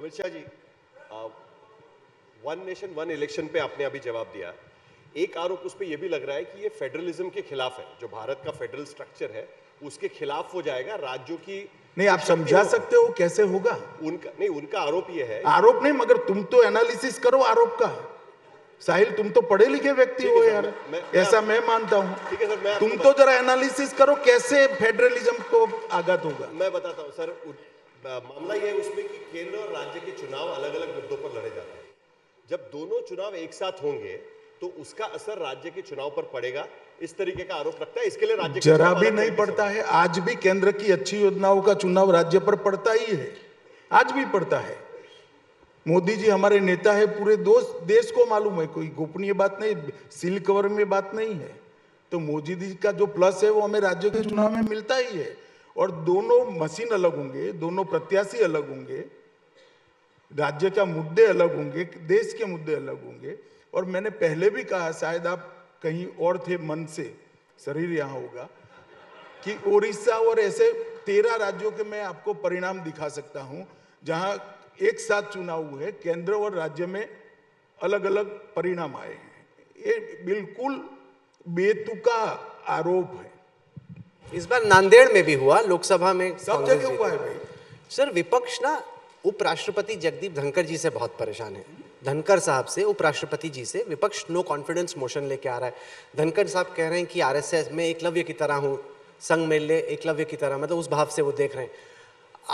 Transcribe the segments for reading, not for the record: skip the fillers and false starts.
Amit Shah ji, one nation one election पे आपने अभी जवाब दिया। एक आरोप उस पे ये भी लग रहा है कि ये फेडरलिज्म के खिलाफ है, जो भारत का फेडरल स्ट्रक्चर है उसके खिलाफ हो जाएगा। राज्यों की नहीं, आप समझा सकते हो कैसे होगा? उनका नहीं, उनका आरोप ये है। आरोप नहीं, मगर तुम तो एनालिसिस करो आरोप का। साहिल, तुम तो पढ़े लिखे व्यक्ति हो यार, ऐसा मैं मानता हूं। ठीक है सर, तुम तो जरा एनालिसिस करो कैसे फेडरलिज्म को आघात होगा। मैं बताता हूं सर। मामला ये है उसमें कि केंद्र और राज्य के चुनाव अलग अलग मुद्दों पर लड़े जाते हैं। जब दोनों चुनाव एक साथ होंगे तो उसका असर राज्य के चुनाव पर पड़ेगा, इस तरीके का आरोप लगता है। इसके लिए राज्य जरा भी नहीं पड़ता है। आज भी केंद्र की अच्छी योजनाओं का चुनाव राज्य पर पड़ता ही है, आज भी पड़ता है। मोदी जी हमारे नेता है, पूरे देश को मालूम है, कोई गोपनीय बात नहीं, सील कवर में बात नहीं है। तो मोदी जी का जो प्लस है वो हमें राज्य के चुनाव में मिलता ही है। और दोनों मशीन अलग होंगे, दोनों प्रत्याशी अलग होंगे, राज्य का मुद्दे अलग होंगे, देश के मुद्दे अलग होंगे। और मैंने पहले भी कहा, शायद आप कहीं और थे मन से, शरीर यहां होगा, कि उड़ीसा और ऐसे 13 राज्यों के मैं आपको परिणाम दिखा सकता हूं जहां एक साथ चुनाव हुए, केंद्र और राज्य में अलग अलग परिणाम आए हैं। ये बिल्कुल बेतुका आरोप है। इस बार नांदेड़ में भी हुआ, लोकसभा में सब जगह हुआ है भाई। सर, विपक्ष ना उपराष्ट्रपति जगदीप धनखड़ जी से बहुत परेशान है। धनखड़ साहब से, उपराष्ट्रपति जी से विपक्ष नो कॉन्फिडेंस मोशन लेके आ रहा है। धनखड़ साहब कह रहे हैं कि आरएसएस में एकलव्य की तरह हूँ, संग मेले एकलव्य की तरह, मतलब उस भाव से वो देख रहे हैं।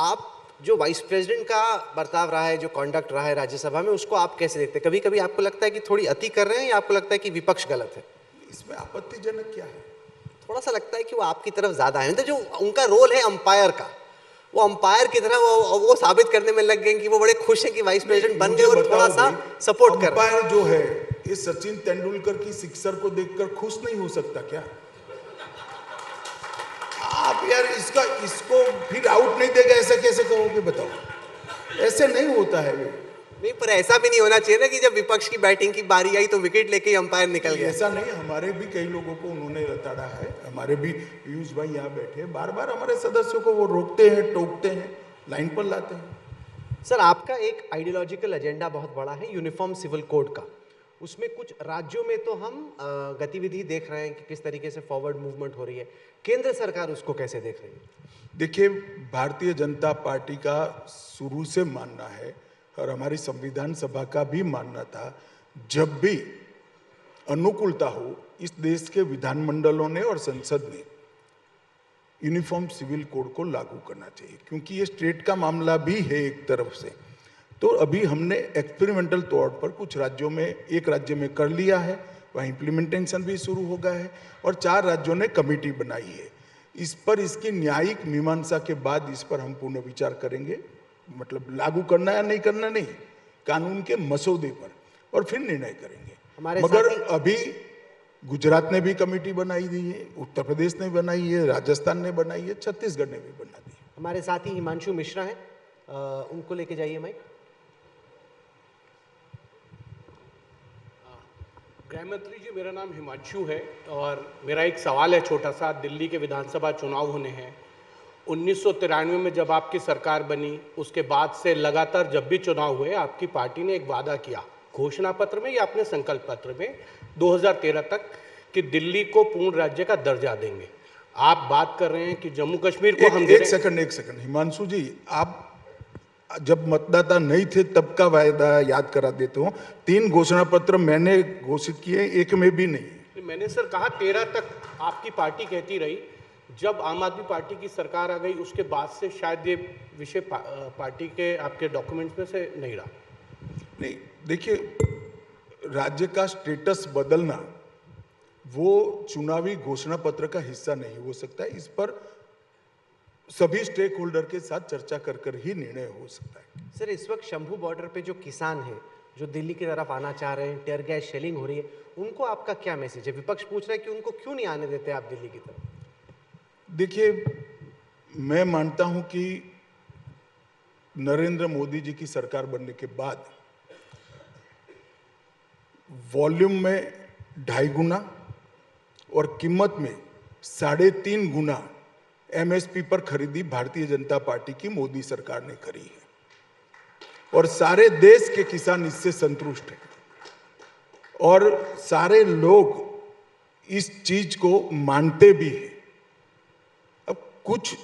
आप जो वाइस प्रेसिडेंट का बर्ताव रहा है, जो कॉन्डक्ट रहा है राज्यसभा में, उसको आप कैसे देखते हैं? कभी कभी आपको लगता है कि थोड़ी अति कर रहे हैं, या आपको लगता है कि विपक्ष गलत है? इसमें आपत्तिजनक क्या है? थोड़ा सा लगता है कि वो आपकी तरफ ज्यादा है। तो जो उनका रोल है अंपायर का, वो अंपायर की तरह वो साबित करने में लग गए कि वो बड़े खुश हैं कि वाइस प्रेसिडेंट बन गए और थोड़ा सा सपोर्ट कर रहे हैं। अंपायर जो है, इस सचिन तेंदुलकर की सिक्सर को देखकर खुश नहीं हो सकता क्या? आप यार इसको फिर आउट नहीं देगा, ऐसा कैसे कहोगे बताओ? ऐसे नहीं होता है ये। नहीं, पर ऐसा भी नहीं होना चाहिए ना कि जब विपक्ष की बैटिंग की बारी आई तो विकेट लेके ही अंपायर निकल गया। ऐसा नहीं, हमारे भी कई लोगों को उन्होंने रताड़ा है। हमारे भी पीयूष भाई यहाँ बैठे, बार बार हमारे सदस्यों को वो रोकते हैं, टोकते हैं, लाइन पर लाते हैं। सर, आपका एक आइडियोलॉजिकल एजेंडा बहुत बड़ा है यूनिफॉर्म सिविल कोड का। उसमें कुछ राज्यों में तो हम गतिविधि देख रहे हैं कि किस तरीके से फॉरवर्ड मूवमेंट हो रही है। केंद्र सरकार उसको कैसे देख रही है? देखिए, भारतीय जनता पार्टी का शुरू से मानना है, और हमारी संविधान सभा का भी मानना था, जब भी अनुकूलता हो, इस देश के विधानमंडलों ने और संसद ने यूनिफॉर्म सिविल कोड को लागू करना चाहिए, क्योंकि ये स्टेट का मामला भी है एक तरफ से। तो अभी हमने एक्सपेरिमेंटल तौर पर कुछ राज्यों में, एक राज्य में कर लिया है, वहाँ इम्प्लीमेंटेशन भी शुरू हो गया है, और 4 राज्यों ने कमेटी बनाई है। इस पर, इसकी न्यायिक मीमांसा के बाद इस पर हम पुनः विचार करेंगे, मतलब लागू करना या नहीं करना नहीं, कानून के मसौदे पर, और फिर निर्णय करेंगे। मगर अभी गुजरात ने भी कमेटी बनाई दी है, उत्तर प्रदेश ने बनाई है, राजस्थान ने बनाई है, छत्तीसगढ़ ने भी बना दी है। हमारे साथ ही हिमांशु मिश्रा है, उनको लेके जाइए माइक। गृहमंत्री जी, मेरा नाम हिमांशु है और मेरा एक सवाल है छोटा सा। दिल्ली के विधानसभा चुनाव होने हैं। 1993 में जब आपकी सरकार बनी, उसके बाद से लगातार जब भी चुनाव हुए, आपकी पार्टी ने एक वादा किया घोषणा पत्र में या अपने संकल्प पत्र में 2013 तक, कि दिल्ली को पूर्ण राज्य का दर्जा देंगे। आप बात कर रहे हैं कि जम्मू कश्मीर को हम एक सेकंड हिमांशु जी, आप जब मतदाता नहीं थे तब का वायदा याद करा देते हो। 3 घोषणा पत्र मैंने घोषित किए, एक में भी नहीं। मैंने सर कहा 13 तक आपकी पार्टी कहती रही। जब आम आदमी पार्टी की सरकार आ गई उसके बाद से शायद ये विषय पार्टी के आपके डॉक्यूमेंट्स में से नहीं रहा। नहीं, देखिए, राज्य का स्टेटस बदलना वो चुनावी घोषणा पत्र का हिस्सा नहीं हो सकता। इस पर सभी स्टेक होल्डर के साथ चर्चा कर ही निर्णय हो सकता है। सर, इस वक्त शंभू बॉर्डर पे जो किसान हैं, जो दिल्ली की तरफ आना चाह रहे हैं, टीयर गैस शेलिंग हो रही है, उनको आपका क्या मैसेज है? विपक्ष पूछ रहा है कि उनको क्यों नहीं आने देते आप दिल्ली की तरफ? देखिए, मैं मानता हूं कि नरेंद्र मोदी जी की सरकार बनने के बाद वॉल्यूम में 2.5 गुना और कीमत में 3.5 गुना एमएसपी पर खरीदी भारतीय जनता पार्टी की मोदी सरकार ने करी है। और सारे देश के किसान इससे संतुष्ट हैं और सारे लोग इस चीज को मानते भी हैं। अब कुछ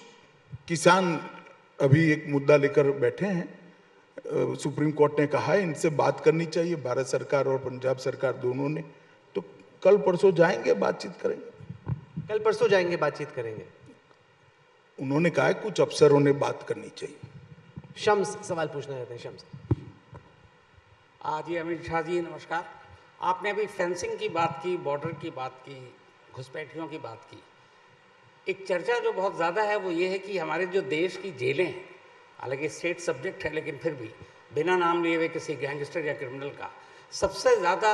किसान अभी एक मुद्दा लेकर बैठे हैं, सुप्रीम कोर्ट ने कहा है इनसे बात करनी चाहिए, भारत सरकार और पंजाब सरकार दोनों ने, तो कल परसों जाएंगे, बातचीत करेंगे। कल परसों जाएंगे, बातचीत करेंगे। उन्होंने कहा है कुछ अफसरों ने बात करनी चाहिए। शम्स सवाल पूछना चाहते हैं। शम्स जी अमित शाह जी नमस्कार। आपने अभी फेंसिंग की बात की, बॉर्डर की बात की, घुसपैठियों की बात की। एक चर्चा जो बहुत ज़्यादा है वो ये है कि हमारे जो देश की जेलें हैं, हालांकि स्टेट सब्जेक्ट है लेकिन फिर भी बिना नाम लिए हुए किसी गैंगस्टर या क्रिमिनल का सबसे ज़्यादा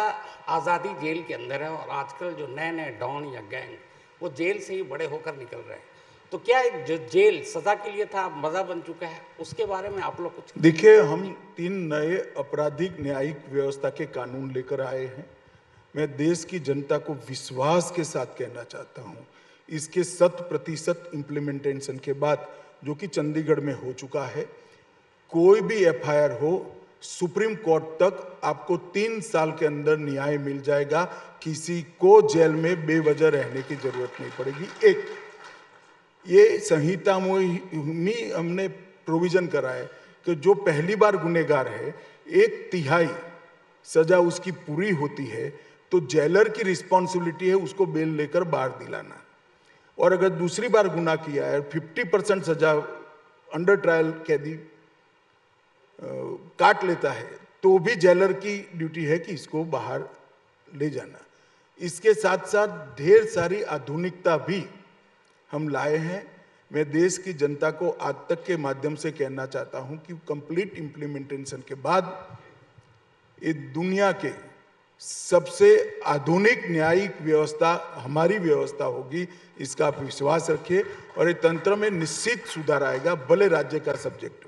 आज़ादी जेल के अंदर है। और आजकल जो नए नए डॉन या गैंग वो जेल से ही बड़े होकर निकल रहे हैं। तो क्या जो जेल सज़ा के लिए था मज़ा बन चुका है, उसके बारे में आप लोग कुछ? देखिए, हम 3 नए आपराधिक न्यायिक व्यवस्था के कानून लेकर आए हैं। मैं देश की जनता को विश्वास के साथ कहना चाहता हूं, इसके 100% इम्प्लीमेंटेशन के बाद, जो कि चंडीगढ़ में हो चुका है, कोई भी एफआईआर हो, सुप्रीम कोर्ट तक आपको 3 साल के अंदर न्याय मिल जाएगा। किसी को जेल में बेवजह रहने की जरूरत नहीं पड़ेगी। एक ये संहिता में हमने प्रोविजन करा है कि जो पहली बार गुनहगार है 1/3 सजा उसकी पूरी होती है तो जेलर की रिस्पॉन्सिबिलिटी है उसको बेल लेकर बाहर दिलाना। और अगर दूसरी बार गुनाह किया है 50% सजा अंडर ट्रायल कैदी काट लेता है तो भी जेलर की ड्यूटी है कि इसको बाहर ले जाना। इसके साथ साथ ढेर सारी आधुनिकता भी हम लाए हैं। मैं देश की जनता को आज तक के माध्यम से कहना चाहता हूं कि कंप्लीट इम्प्लीमेंटेशन के बाद ये दुनिया के सबसे आधुनिक न्यायिक व्यवस्था हमारी व्यवस्था होगी, इसका आप विश्वास रखिए। और ये तंत्र में निश्चित सुधार आएगा, भले राज्य का सब्जेक्ट हो।